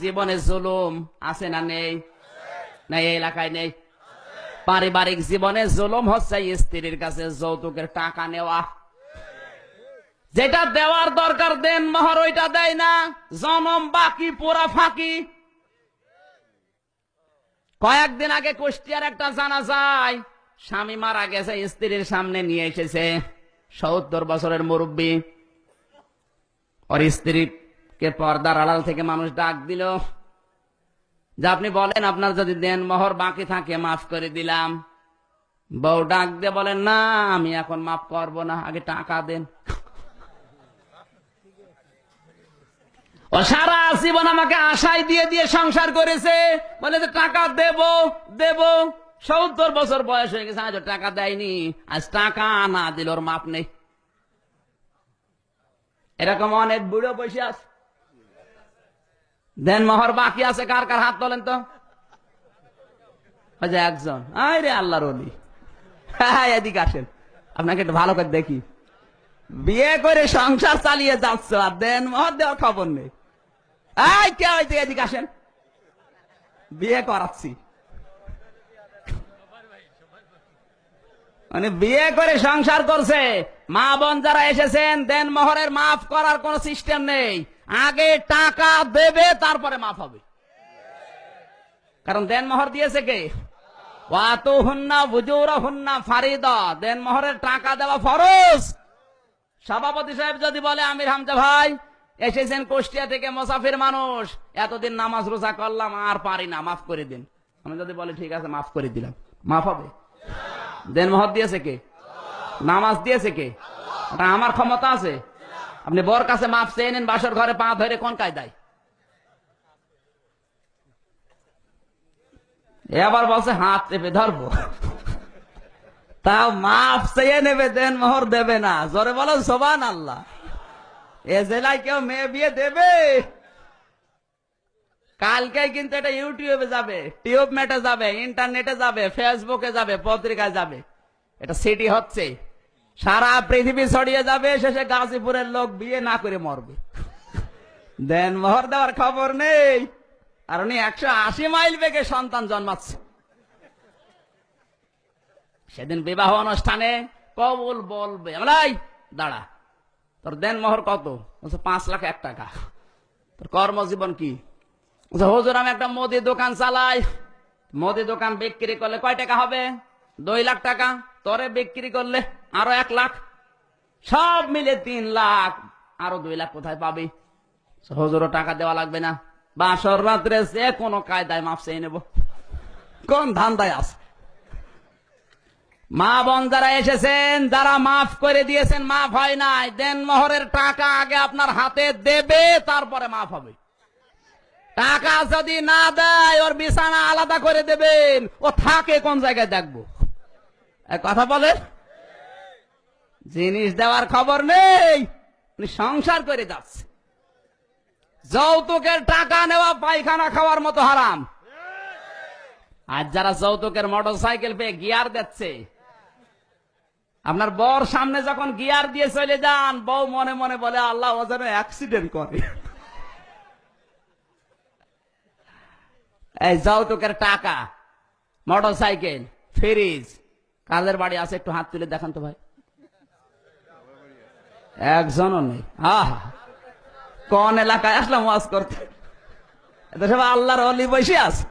জীবনে জুলুম আছে না নেই? না এই এলাকায় নেই? পারিবারিক জীবনে জুলুম হচ্ছে স্ত্রীর কাছে যৌতুকের টাকা নেওয়া। যেটা দেওয়ার দরকার দেন মোহর ওইটা দেয় না, জনম বাকি পুরা ফাঁকি। কয়েকদিন আগে কুষ্টিয়ার একটা জানাজায় স্বামী মারা গেছে, স্ত্রীর সামনে নিয়ে এসেছে ৭০ বছরের মুরব্বী। ওর স্ত্রীকে পর্দার আড়াল থেকে মানুষ ডাক দিল যে আপনি বলেন আপনার যদি দেন মোহর বাকি থাকে মাফ করে দিলাম। বউ ডাক দিয়ে বলেন না আমি এখন মাফ করব না, আগে টাকা দেন। ও সারা জীবন আমাকে আশায় দিয়ে দিয়ে সংসার করেছে, বলে যে টাকা দেব দেব, ৭০ বছর বয়স হয়ে গেছে আজ টাকা দেয়নি, আজ টাকা না দিল ওর মাপ নেই। এরকম অনেক বুড়ো বসে আছে, দেন মোহর বাকি আছে কার কার হাত তোলেন তো। একজন, আরে আল্লাহর ওলি, হ্যাঁ এদিকে আসেন, আপনাকে একটু ভালো করে দেখি। বিয়ে করে সংসার চালিয়ে যাচ্ছ আর দেন মোহর দেওয়ার খবর নেই। এই কে হইতে, এদিকে আসেন, বিয়ে করাচ্ছি। মানে বিয়ে করে সংসার করছে। মা বোন যারা এসেছেন, দেন মোহরের মাফ করার কোন সিস্টেম নেই, আগে টাকা দেবে তারপরে মাফ হবে। কারণ দেন মোহর দিয়েছে কে? ওয়াতুহুন্না উজুরহুন্না ফারিদা, দেন মোহরের টাকা দেওয়া ফরজ। সভাপতি সাহেব যদি বলে আমির হামজা ভাই এসেছেন কুষ্টিয়া থেকে মুসাফির মানুষ, এতদিন নামাজ রোজা করলাম আর পারি না, মাফ করে দিন। আমি যদি বলি ঠিক আছে মাফ করে দিলাম, মাফ হবে? দেন মোহর দিয়েছে কে? নামাজ দিয়েছে কে? এটা আমার ক্ষমতা আছে? আপনি বর কাছে মাফ চেয়ে নেন বাসর ঘরে পা ধরে, কোন কায়দায়? এবার বলছে হাত চেপে ধরবো, তাও মাফ চেয়ে নেবে, দেন মোহর দেবে না। জোরে বলো সুবহানাল্লাহ। এ জেলায় কেউ মেয়ে বিয়ে দেবে? কালকে কিন্তু এটা ইউটিউবে যাবে, টিউব মেটে যাবে, ইন্টারনেটে যাবে, ফেসবুকে যাবে, পত্রিকায় যাবে। এটা সিটি হচ্ছে, সারা পৃথিবী ছড়িয়ে যাবে, শেষে গাজীপুরের লোক বিয়ে না করে মরবে। দেন মোহর দেওয়ার খবর নেই, আর উনি ১৮০ মাইল বেগে সন্তান জন্মাচ্ছে। সেদিন বিবাহ অনুষ্ঠানে কবুল বলবে, দাঁড়া তোর দেন মোহর কত? ৫,০০,০০০ টাকা। তোর কর্মজীবন কি? হুজুর আমি একটা মুদি দোকান চালাই, মুদি দোকান বিক্রি করলে কয় টাকা হবে? ২ লাখ টাকা। তোরে বিক্রি করলে আরো ১ লাখ, সব মিলে ৩ লাখ, আরো ২ লাখ কোথায় পাবি? হুজুরও টাকা দেওয়া লাগবে না, বাসর রাত্রে যে কোনো কায়দায় মাফ চেয়ে নেব, কোন ধান্দায় আছে? মা বোন যারা এসেছেন, যারা মাফ করে দিয়েছেন মাফ হয় নাই, দেন মোহরের টাকা আগে আপনার হাতে দেবে তারপরে মাফ হবে। টাকা যদি না দেয় ওর বিছানা আলাদা করে দেবেন, ও থাকে কোন জায়গায় দেখবো। কথা বলে, জিনিস দেওয়ার খবর নেই, সংসার করে যাচ্ছে। যৌতুকের টাকা নেওয়া পায়খানা খাওয়ার মতো হারাম। আর যারা যৌতুকের মোটর সাইকেল পেয়ে গিয়ার দিচ্ছে, আপনার বর সামনে যখন গিয়ার দিয়ে চলে যান, বউ মনে মনে বলে আল্লাহ ও যেন অ্যাক্সিডেন্ট করে। এই যৌতুকের টাকা, মোটর সাইকেল, ফ্রিজ, কাদের বাড়ি আছে একটু হাত তুলে দেখান তো ভাই। একজনও নেই। আহা, কোন এলাকায় আসলাম ওয়াজ করতে? এটা সব আল্লাহর ওলি বসে আছে।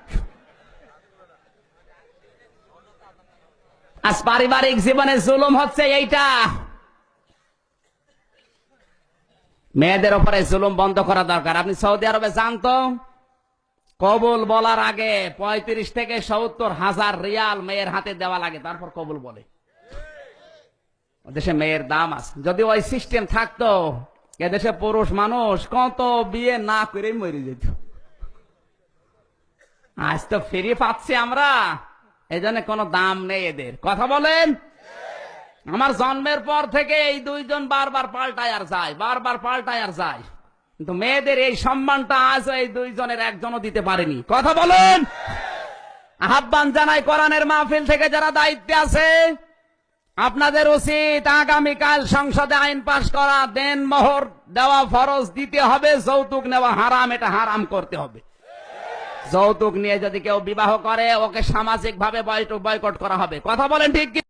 আজ পারিবারিক জীবনে জুলুম হচ্ছে এইটা। মেয়েদের উপরে জুলুম বন্ধ করা দরকার। আপনি সৌদি আরবে যান তো, কবুল বলার আগে ৩৫ থেকে ৭০,০০০ রিয়াল মেয়ের হাতে দেওয়া লাগে, তারপর কবুল বলে। দেশে মেয়ের দাম আছে। যদি ওই সিস্টেম থাকতো, এদেশে পুরুষ মানুষ কত বিয়ে না করে মরে যেত। আজ তো ফ্রি পাচ্ছি আমরা, এই জন্য কোনো দাম নেই এদের। কথা বলেন, আমার জন্মের পর থেকে এই দুইজন বারবার পাল্টায় আর যায়, বারবার পাল্টায় আর যায়, কিন্তু মেয়েদের এই সম্মানটা আজ এই দুইজনের একজনও দিতে পারেনি। কথা বলেন। আহ্বান জানাই কোরআনের মাহফিল থেকে যারা দায়িত্বে আছে, আপনাদের উচিত আগামীকাল সংসদে আইন পাশ করা, দেন মোহর দেওয়া ফরজ দিতে হবে, যৌতুক নেওয়া হারাম, এটা হারাম করতে হবে। যৌতুক নিয়ে যদি কেউ বিবাহ করে ওকে সামাজিক ভাবে বয়কট করা হবে। কথা বলেন ঠিক কি?